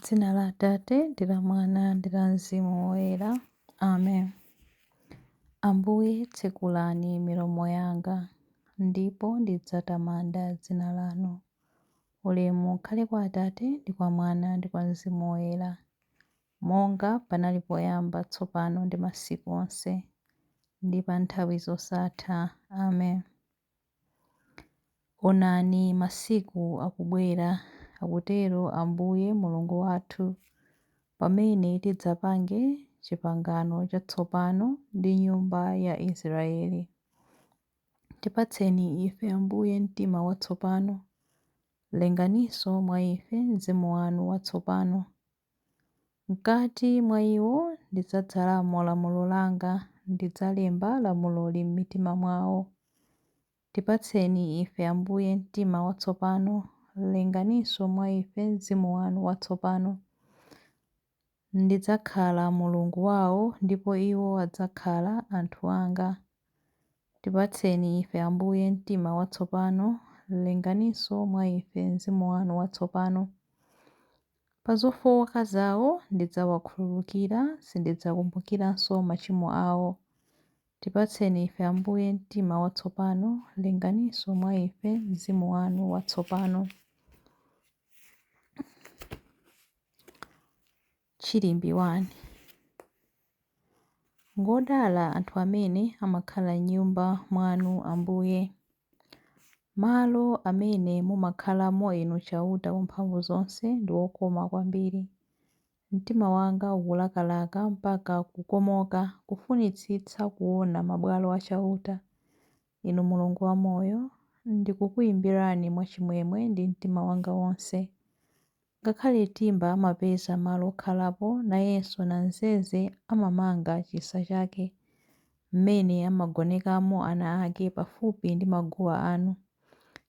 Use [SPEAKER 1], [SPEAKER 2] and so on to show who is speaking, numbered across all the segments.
[SPEAKER 1] Dzina la Atate ndi la Mwana ndi la Mzimu Woyera. Amen. Ambuye tsekulani milomo yanga, ndipo ndidzatamanda dzina lanu. Ulemu ukhale kwa Atate ndi kwa Mwana ndi kwa Mzimu Woyera, monga panali poyamba tsopano ndi masiku onse, ndi pa nthawi zosatha. Amen. Onani masiku akubwera, akutero Ambuye Mulungu wathu, pamene tidzapange pangano chatsopano ndi nyumba ya Israeli. Tipatseni ife Ambuye mtima watsopano, lenganinso mwa ife mzimu wanu watsopano. Mkati mwa iwo ndidzadzalamo lamulo langa, ndidzalemba lamuloli m'mitima mwawo. Tipatseni ife Ambuye mtima watsopano, lenganinso mwa ife mzimu wanu watsopano. Ndidzakhala Mulungu wawo, ndipo iwo adzakhala anthu anga. Tipatseni ife Ambuye mtima watsopano, lenganinso mwa ife mzimu wanu watsopano. Pa zofowoka zawo ndidzawakhululukira, sindidzakumbukiranso machimo awo. Tipatseni ife Ambuye mtima watsopano, lenganinso mwa ife mzimu wanu watsopano. Chilimbi 1. Ngodala anthu amene amakhala m'nyumba mwanu Ambuye. Malo amene mumakhalamo inu chauta wamphamvu zonse ndi okoma kwambiri. Mtima wanga ukulakalaka mpaka kukomoka, kufunitsitsa kuona mabwalo achauta. Inu Mulungu wamoyo, ndikukuyimbirani mwachimwemwe ndi mtima wanga wonse. Ngakhale timba amapeza malo okhalapo, nayenso namzeze amamanga chisa chake, mmene amagonekamo ana ake pafupi ndi maguwa anu.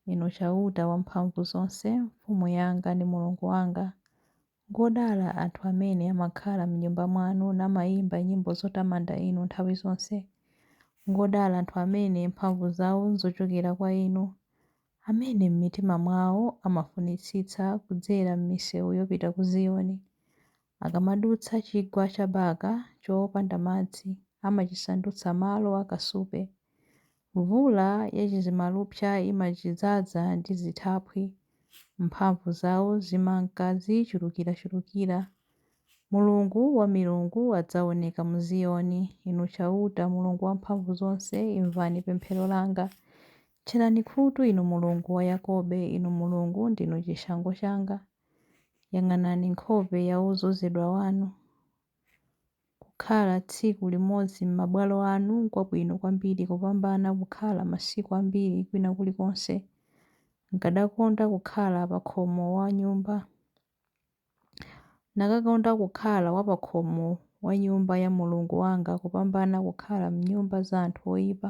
[SPEAKER 1] Inu chauta wamphamvu zonse, mfumu yanga ndi Mulungu wanga. Ngodala anthu amene amakhala m'nyumba mwanu namayimba nyimbo zotamanda inu nthawi zonse. Ngodala anthu amene mphamvu zawo nzochokera kwa inu, amene m'mitima mwawo amafunitsitsa kudzera m'misewu yopita ku Ziyoni. Akamadutsa chigwa cha Baka chopanda madzi, amachisandutsa malo akasupe. Mvula yachizimalupsa imachidzaza ndi zithaphwi, mphamvu zawo zimanka zichulukirachulukira. Mulungu wa milungu adzaoneka mu Ziyoni. Inu chauta Mulungu wamphamvu zonse, imvani pemphero langa. Tcherani khutu inu Mulungu wa Yakobe, inu Mulungu ndinu chishango changa. Yang'anani nkhope ya wozozedwa wanu. Kukhala tsiku limodzi m'mabwalo anu n'kwabwino kwambiri kupambana kukhala masiku ambiri kwina kulikonse. Nkadakonda kukhala pa khomo wa nyumba. Nakakonda kukhala wa pa khomo wa nyumba ya Mulungu wanga kupambana kukhala m'nyumba za anthu oyipa.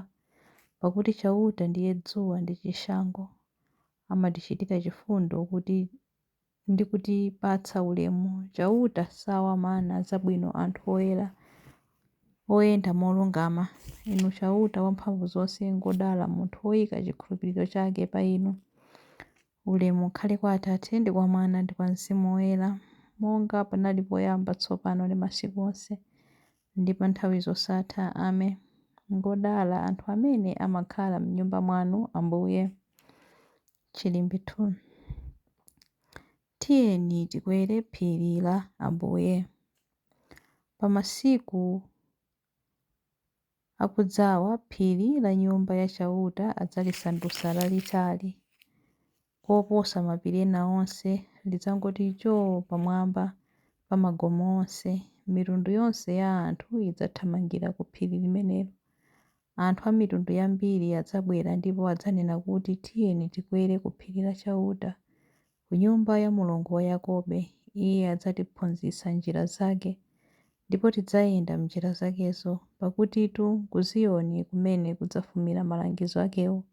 [SPEAKER 1] Pakuti chauta ndiye dzuwa ndi chishango. Amatichitira chifundo ndi kutipatsa ulemu. Chauta sawa mana zabwino anthu oyera, oyenda molungama. Inu chauta wamphamvu zonse, ngodala munthu woyika chikhulupiriro chake pa inu. Ulemu ukhale kwa Atate ndi kwa Mwana ndi kwa Mzimu Woyera, monga panali poyamba tsopano ndi masiku onse, ndi pa nthawi zosatha. Amen. Ngodala anthu amene amakhala m'nyumba mwanu Ambuye. Chilimbi 2. Tiyeni tikwere phiri la Ambuye. Pa masiku akudzawa phiri la nyumba ya chauta adzalisandutsa lalitali, koposa mapiri ena onse. Lidzangoti choo pamwamba pa magomo onse. Mitundu yonse ya anthu idzathamangira ku phiri limenelo. Anthu a mitundu yambiri adzabwera ndipo adzanena kuti tiyeni tikwere ku phiri la chauta, ku nyumba ya Mulungu wa Yakobe. Iye adzatiphunzitsa njira zake, ndipo tidzayenda m'njira zakezo. Pakutitu ku Ziyoni kumene kudzafumira malangizo akewo,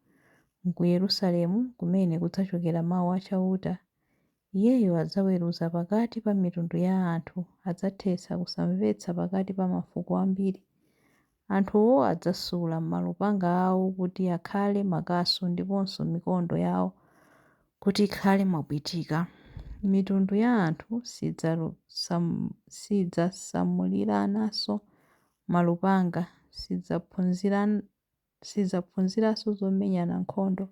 [SPEAKER 1] ku Yerusalemu kumene kudzachokera mawu a chauta. Iyeyo adzaweruza pakati pa mitundu ya anthu, adzathetsa kusamvetsa pakati pa mafuko ambiri. Anthuwo adzasula malupanga awo kuti akhale makasu, ndiponso mikondo yawo kuti ikhale mabwitika. mitundu ya anthu sidzasamuliranso malupanga, sidzaphunziranso zomenyana nkhondo.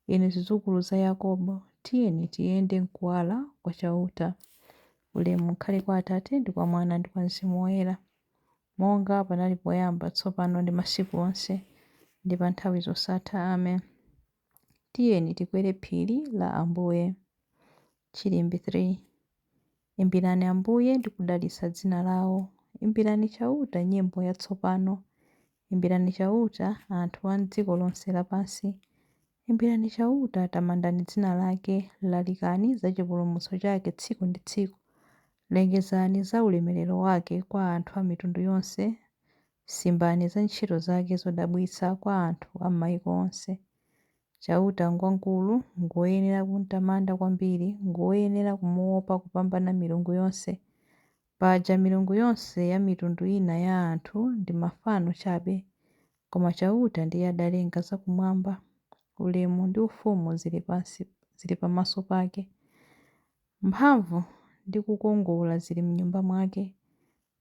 [SPEAKER 1] Inu zidzukulu za Yakobo, tiyeni tiyende mkuwala kwa chauta. Ulemu ukhale kwa Atate ndi kwa Mwana ndi kwa Mzimu Woyera, monga panali poyamba, tsopano ndi masiku onse ndi pa nthawi zosatha. Amen. Tiyeni tikwere phiri la Ambuye. Chilimbi 3. Imbirani Ambuye ndi kudalitsa dzina lawo. Imbirani chauta nyimbo yatsopano. Imbirani chauta anthu a m'dziko lonse lapansi. Imbirani chauta, tamandani dzina lake, lalikani za chipulumutso chake tsiku ndi tsiku. Lengezani za ulemerero wake kwa anthu a mitundu yonse. Simbani za ntchito zake zodabwitsa kwa anthu a m'mayiko onse. Chauta ngwangulu, ngoyenera kumtamanda kwambiri, ngoyenera kumuopa kupambana milungu yonse. Paja milungu yonse ya mitundu ina ya anthu ndi mafano chabe, koma chauta ndiye adalenga zakumwamba. Ulemu ndi ufumu zili pamaso pake. Mphamvu ndi kukongola zili m'nyumba mwake.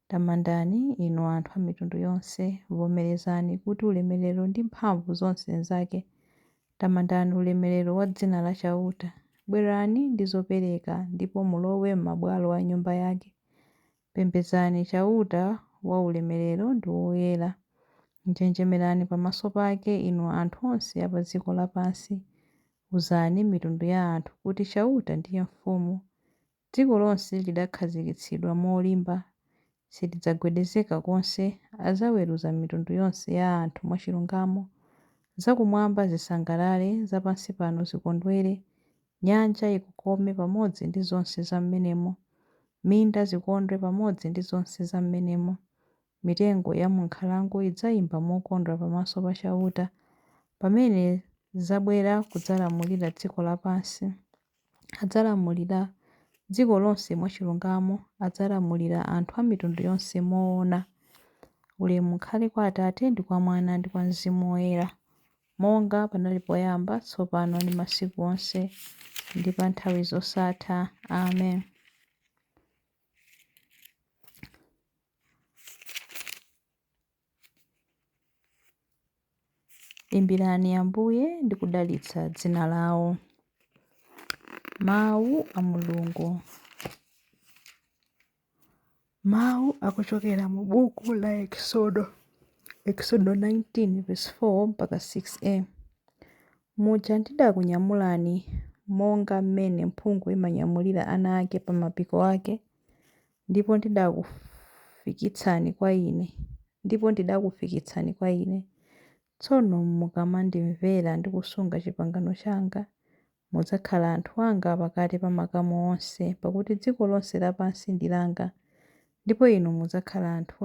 [SPEAKER 1] Tamandani inu anthu a mitundu yonse, vomerezani kuti ulemerero ndi mphamvu zonse nzake. Tamandani ulemerero wa dzina la chauta. Bwerani ndi zopereka ndipo mulowe m'mabwalo a nyumba yake. Pembedzani chauta wa ulemerero ndi woyera. Njenjemerani pamaso pake inu anthu onse a pa dziko lapansi. Uzani mitundu ya anthu kuti chauta ndiye mfumu. Dziko lonse lidakhazikitsidwa molimba, silidzagwedezeka konse. Adzaweruza mitundu yonse ya anthu mwachilungamo. Zakumwamba zisangalale, zapansi pano zikondwere. Nyanja ikokome pamodzi ndi zonse zam'menemo. Minda zikondwe pamodzi ndi zonse zam'menemo. Mitengo ya m'nkhalango idzayimba mokondwa pamaso pa chauta, pamene zabwera kudzalamulira dziko lapansi. Adzalamulira dziko lonse mwachilungamo, adzalamulira anthu a mitundu yonse moona. Ulemu ukhale kwa Atate ndi kwa Mwana ndi kwa Mzimu Woyera, monga panali poyamba, tsopano ndi masiku onse ndi pa nthawi zosatha. Amen. Imbirani Ambuye ndi kudalitsa dzina lawo. Mawu a Mulungu. Mawu akuchokera mu buku la Exodo 19 mpaka 6a. Muja ndidakunyamulani monga mmene mphungu imanyamulira ana ake pa mapiko ake, ndipo ndidakufikitsani kwa ine. Tsono mukamandimvera ndi kusunga pangano langa, mudzakhala anthu anga pakati pa makamu onse, pakuti dziko lonse lapansi ndi langa, ndipo inu mudzakhala anthu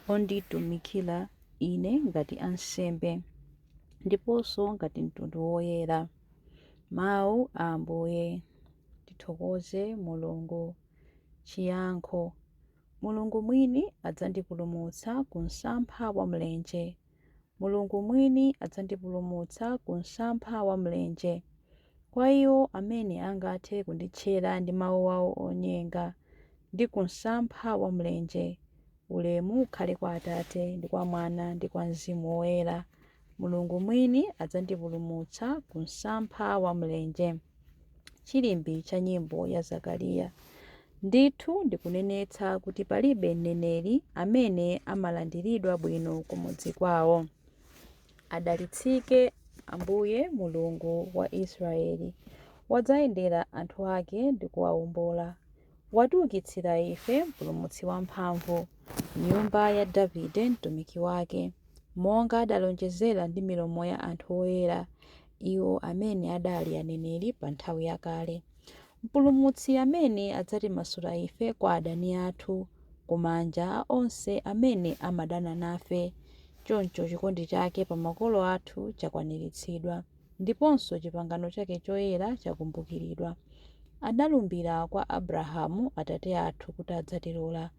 [SPEAKER 1] onditumikira ine ngati ansembe, ndiponso ngati mtundu woyera. Mawu a Ambuye. Tithokoze Mulungu. Chiyankho. Mulungu mwini adzandipulumutsa ku msampha wa mlenje. Mulungu mwini adzandipulumutsa ku msampha wa mlenje. Kwa iwo amene angathe kunditchera ndi mawu awo onyenga, ndi ku msampha wa mlenje. Ulemu ukhale kwa Atate ndi kwa Mwana ndi kwa Mzimu Woyera. Mulungu mwini adzandipulumutsa ku msampha wa mlenje. Chilimbi cha nyimbo ya Zakariya. Ndithu ndikunenetsa kuti palibe mneneri amene amalandiridwa bwino kumudzi kwawo. Adalitsike Ambuye Mulungu wa Israeli. Wadzayendera anthu ake ndi kuwawombola. Watiukitsira ife mpulumutsi wamphamvu, nyumba ya Davide mtumiki wake, monga adalonjezera ndi milomo ya anthu oyera, iwo amene adali aneneri pa nthawi yakale. Mpulumutsi amene adzatimasula ife kwa adani athu, ku manja a onse amene amadana nafe. Choncho chikondi chake pa makolo athu chakwaniritsidwa, ndiponso pangano chake choyera chakumbukiridwa. Analumbira kwa Abrahamu atate athu kuti adzatilola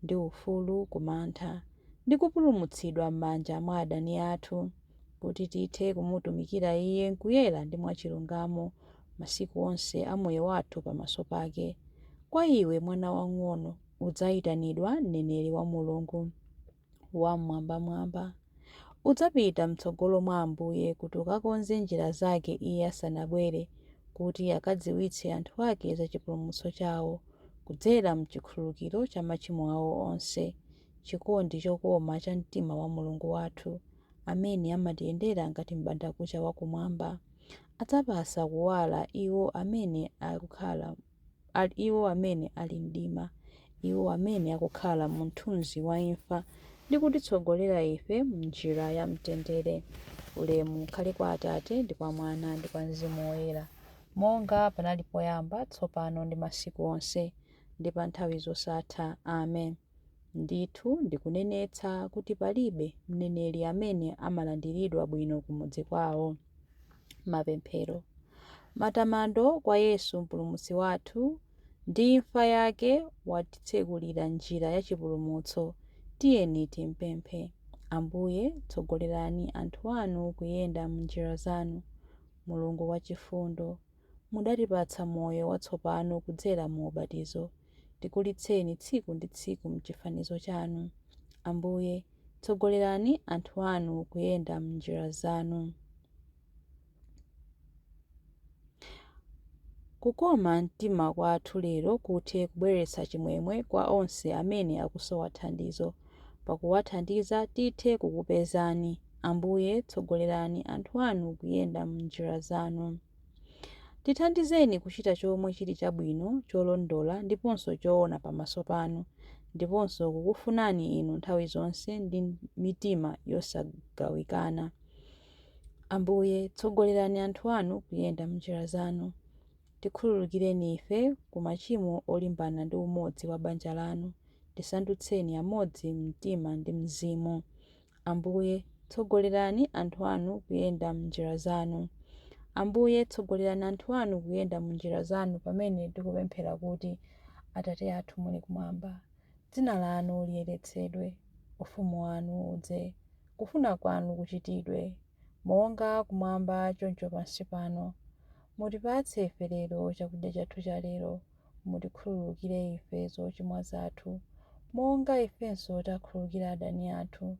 [SPEAKER 1] ndi ufulu kumantha, ndi kupulumutsidwa m'manja mwa adani athu, kuti tithe kumutumikira iye nkuyera ndi mwachilungamo, masiku onse a moyo wathu pamaso pake. Kwa iwe mwana wang'ono udzayitanidwa mneneri wa Mulungu wamwambamwamba. Udzapita mtsogolo mwa Ambuye kuti ukakonze njira zake Iye asanabwere, kuti akadziwitse anthu ake za chipulumutso chawo kudzera mchikhululukiro cha machimo awo onse. Chikondi chokoma cha mtima wa Mulungu wathu, amene amatiyendera ngati m'bandakucha wakumwamba, adzapasa kuwala iwo amene ali mdima, iwo amene akukhala mu mthunzi wa imfa, ndi kutitsogolera ife m'njira ya mtendere. Ulemu ukhale kwa Atate ndi kwa Mwana ndi kwa Mzimu Woyera, monga panali poyamba, tsopano ndi masiku onse, ndi pa nthawi zosatha. Amen. Ndithu ndikunenetsa kuti palibe mneneri amene amalandiridwa bwino kumudzi kwawo. Mapemphero. Matamando kwa Yesu mpulumutsi wathu, ndi imfa yake watitsekulira njira ya chipulumutso. Tiyeni timpemphe. Ambuye, tsogolerani anthu anu kuyenda m'njira zanu. Mulungu wachifundo, mudatipatsa moyo watsopano kudzera mu ubatizo. Tikulitseni tsiku ndi tsiku m'chifanizo chanu. Ambuye, tsogolerani anthu anu kuyenda m'njira zanu. Kukoma mtima kwathu lero kuthe kubweretsa chimwemwe kwa onse amene akusowa thandizo. Pakuwathandiza tithe kukupezani. Ambuye, tsogolerani anthu anu kuyenda m'njira zanu. Tithandizeni kuchita chomwe chili chabwino, cholondola ndiponso choona pamaso panu, ndiponso kukufunani inu nthawi zonse ndi mitima yosagawikana. Ambuye, tsogolerani anthu anu kuyenda m'njira zanu. Tikhululukireni ife ku machimo olimbana ndi umodzi wa banja lanu. Tisandutseni amodzi mtima ndi mzimu. Ambuye, tsogolerani anthu anu kuyenda m'njira zanu. Ambuye, tsogolerani anthu anu kuyenda m'njira zanu pamene tikupemphera kuti: Atate athu muli kumwamba, dzina lanu liyeretsedwe, ufumu wanu udze, kufuna kwanu kuchitidwe, monga kumwamba choncho pansi pano. Mutipatse ife lero chakudya chathu cha lero. Mutikhululukire ife zochimwa zathu, monga ifenso takhululukira adani athu.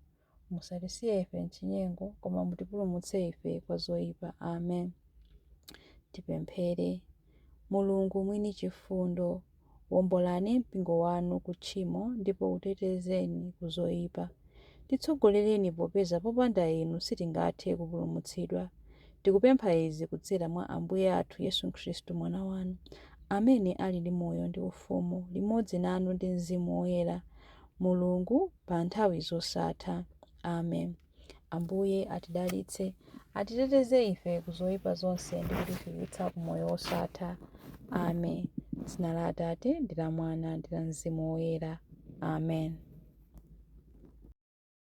[SPEAKER 1] Musatisiye ife m'chinyengo, koma mutipulumutse ife kwa zoyipa. Amen. Tipemphere. Mulungu mwini chifundo, wombolani mpingo wanu ku tchimo ndipo utetezeni ku zoyipa. Titsogolereni popeza popanda inu sitingathe kupulumutsidwa. Tikupempha izi kudzera mwa Ambuye athu Yesu Khristu mwana wanu, amene ali ndi moyo ndi ufumu limodzi nanu ndi Mzimu Woyera, Mulungu pa nthawi zosatha. Amen. Ambuye atidalitse, atiteteze ife ku zoyipa zonse ndi kutifikitsa ku moyo wosatha. Amen. Dzina la Atate ndi la Mwana ndi la Mzimu Woyera. Amen.